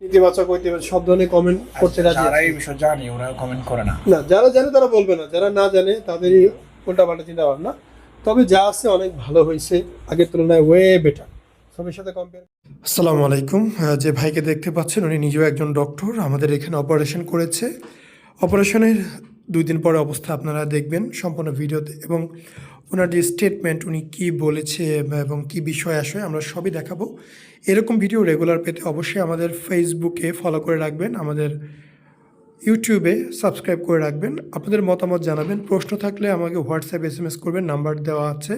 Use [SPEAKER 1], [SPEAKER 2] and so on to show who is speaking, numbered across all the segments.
[SPEAKER 1] ইতিবাচক সব ধরনের কমেন্ট করতে রাজি
[SPEAKER 2] যারা এই বিষয় জানে ওরা কমেন্ট করে না।
[SPEAKER 1] না, যারা জানে তারা বলবে না, যারা না জানে তাদেরই উল্টাপাল্টা চিন্তা ভাবনা। তবে যা আছে অনেক ভালো হয়েছে, আগের তুলনায় ওয়ে বেটার সবের সাথে কম্পেয়ার। আসসালামু আলাইকুম। যে ভাইকে দেখতে পাচ্ছেন উনি নিজেও একজন ডক্টর, আমাদের এখানে অপারেশন করেছে। অপারেশনের 2 দিন পরে অবস্থা আপনারা দেখবেন সম্পূর্ণ ভিডিওতে, এবং ওনার যে স্টেটমেন্ট উনি কি বলেছে এবং কি বিষয় আসে আমরা সবই দেখাবো। এরকম ভিডিও রেগুলার পেতে অবশ্যই আমাদের ফেসবুকে ফলো করে রাখবেন, আমাদের ইউটিউবে সাবস্ক্রাইব করে রাখবেন। আপনাদের মতামত জানাবেন, প্রশ্ন থাকলে আমাকে হোয়াটসঅ্যাপ SMS করবেন, নাম্বার দেওয়া আছে।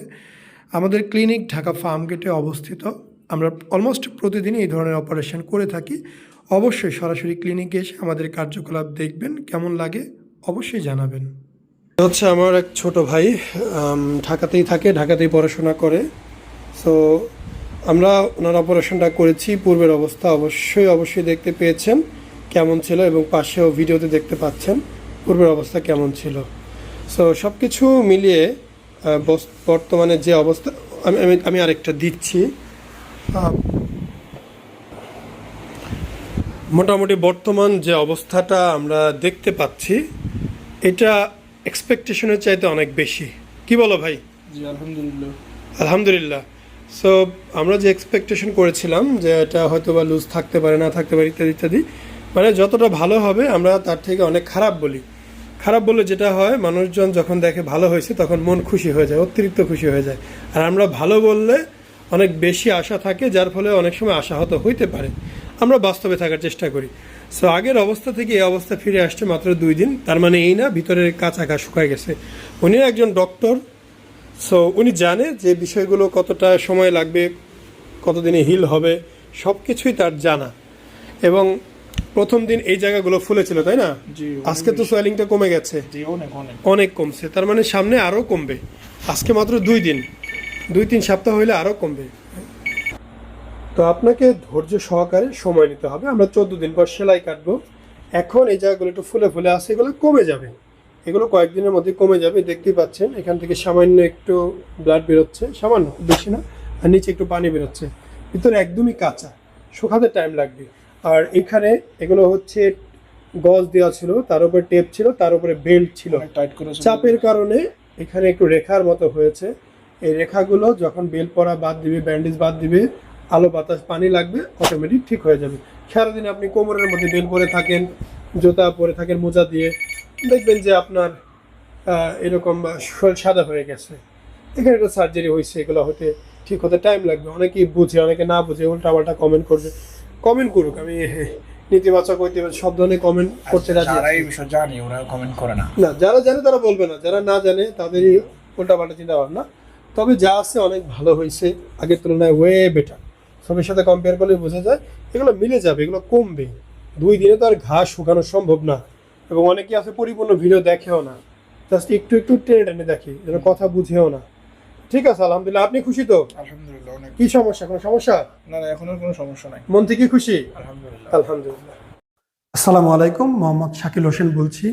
[SPEAKER 1] আমাদের ক্লিনিক ঢাকা ফার্ম গেটে অবস্থিত। আমরা অলমোস্ট প্রতিদিনই এই ধরনের অপারেশন করে থাকি। অবশ্যই সরাসরি ক্লিনিকে এসে আমাদের কার্যকলাপ দেখবেন, কেমন লাগে অবশ্যই জানাবেন। হচ্ছে আমার এক ছোট ভাই, ঢাকাতেই থাকে, ঢাকাতেই পড়াশোনা করে। সো আমরা ওনার অপারেশনটা করেছি। পূর্বের অবস্থা অবশ্যই দেখতে পেয়েছেন কেমন ছিল, এবং পাশেও ভিডিওতে দেখতে পাচ্ছেন পূর্বের অবস্থা কেমন ছিল। সো সব কিছু মিলিয়ে বর্তমানে যে অবস্থা, আমি আরেকটা দিচ্ছি। মোটামুটি বর্তমান যে অবস্থাটা আমরা দেখতে পাচ্ছি এটা এক্সপেকটেশনের চাইতে অনেক বেশি। কি বলো ভাই?
[SPEAKER 2] জি আলহামদুলিল্লাহ।
[SPEAKER 1] আলহামদুলিল্লাহ। সো আমরা যে এক্সপেকটেশন করেছিলাম যে এটা হয়তো বা লুজ থাকতে পারে, না থাকতে পারে, ইত্যাদি ইত্যাদি, মানে যতটা ভালো হবে আমরা তার থেকে অনেক খারাপ বলি। খারাপ বললে যেটা হয়, মানুষজন যখন দেখে ভালো হয়েছে তখন মন খুশি হয়ে যায়, অতিরিক্ত খুশি হয়ে যায়। আর আমরা ভালো বললে অনেক বেশি আশা থাকে, যার ফলে অনেক সময় আশাহত হইতে পারে। আমরা বাস্তবে থাকার চেষ্টা করি। সো আগের অবস্থা থেকে এই অবস্থা ফিরে আসছে মাত্র 2 দিন। তার মানে এই না ভিতরের কাঁচা ঘা শুকায় গেছে। উনি একজন ডক্টর, সো উনি জানে যে বিষয়গুলো কতটা সময় লাগবে, কতদিনে হিল হবে, সব কিছুই তার জানা। এবং প্রথম দিন এই জায়গাগুলো ফুলেছিল, তাই না? আজকে তো সোয়েলিংটা কমে গেছে, অনেক কমছে। তার মানে সামনে আরও কমবে। আজকে মাত্র 2 সপ্তাহ হইলে আরও কমবে। তো আপনাকে ধৈর্য সহকারে সময় নিতে হবে। আমরা 14 দিন পর সেলাই কাটবো। এখন এই জায়গাগুলো একটু ফুলে ফুলে আসে, এগুলো কমে যাবে, এগুলো কয়েকদিনের মধ্যে কমে যাবে। দেখতেই পাচ্ছেন এখান থেকে সামান্য একটু ব্লাড বেরোচ্ছে, সামান্য, বেশি না। আর নিচে একটু পানি বেরোচ্ছে, ভিতরে একদমই কাঁচা, শুকাতে টাইম লাগবে। আর এখানে এগুলো হচ্ছে গজ দেওয়া ছিল, তার উপরে টেপ ছিল, তার উপরে বেল্ট ছিল। চাপের কারণে এখানে একটু রেখার মতো হয়েছে। এই রেখাগুলো যখন বেল্ট পরা বাদ দিবে, ব্যান্ডেজ বাদ দিবে, আলো বাতাস পানি লাগবে, অটোমেটিক ঠিক হয়ে যাবে। সারাদিন আপনি কোমরের মধ্যে বেল্ট পরে থাকেন, জুতা পরে থাকেন মোজা দিয়ে, দেখবেন যে আপনার এরকম শরীর সাদা হয়ে গেছে। এখানে একটা সার্জারি হয়েছে, এগুলো হতে ঠিক হতে টাইম লাগবে। অনেকেই বুঝে, অনেকে না বুঝে উল্টাপাল্টা কমেন্ট করবে। কমেন্ট করুক, আমি নেতিবাচক সব ধরনের কমেন্ট করতে রাজি।
[SPEAKER 2] যারা এই বিষয় জানে ওরা কমেন্ট করে না।
[SPEAKER 1] না, যারা জানে তারা বলবে না, যারা না জানে তাদেরই উল্টাপাল্টা চিন্তা ভাবনা। তবে যা আছে অনেক ভালো হয়েছে, আগের তুলনায় ওয়ে বেটার সবের সাথে কম্পেয়ার করলে বোঝা যায়। এগুলো মিলে যাবে, এগুলো কমবে। 2 দিনে তো আর ঘা শুকানো সম্ভব না। এবং অনেকেই আছে পরিপূর্ণ ভিডিও দেখেও না, জাস্ট একটু একটু টেনে টেনে দেখে, যেন কথা বুঝেও না। ঠিক আছে, আলহামদুলিল্লাহ। আপনি খুশি তো?
[SPEAKER 2] আলহামদুলিল্লাহ। অনেক।
[SPEAKER 1] কি সমস্যা? কোনো সমস্যা?
[SPEAKER 2] না না, এখন আর কোনো সমস্যা নাই।
[SPEAKER 1] মন থেকে খুশি?
[SPEAKER 2] আলহামদুলিল্লাহ।
[SPEAKER 1] আলহামদুলিল্লাহ। আসসালামু আলাইকুম, মোহাম্মদ শাকিল হোসেন বলছি।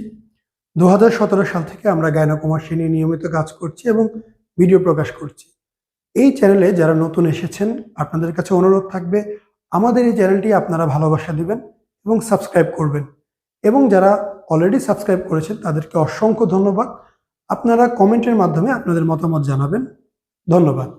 [SPEAKER 1] 2017 সাল থেকে আমরা গাইনোকমার্সি নিয়ে নিয়মিত কাজ করছি এবং ভিডিও প্রকাশ করছি। এই চ্যানেলে যারা নতুন এসেছেন আপনাদের কাছে অনুরোধ থাকবে আমাদের এই চ্যানেলটি আপনারা ভালোবাসা দিবেন এবং সাবস্ক্রাইব করবেন। এবং যারা অলরেডি সাবস্ক্রাইব করেছেন তাদেরকে অসংখ্য ধন্যবাদ। আপনারা কমেন্টের মাধ্যমে আপনাদের মতামত জানাবেন। ধন্যবাদ।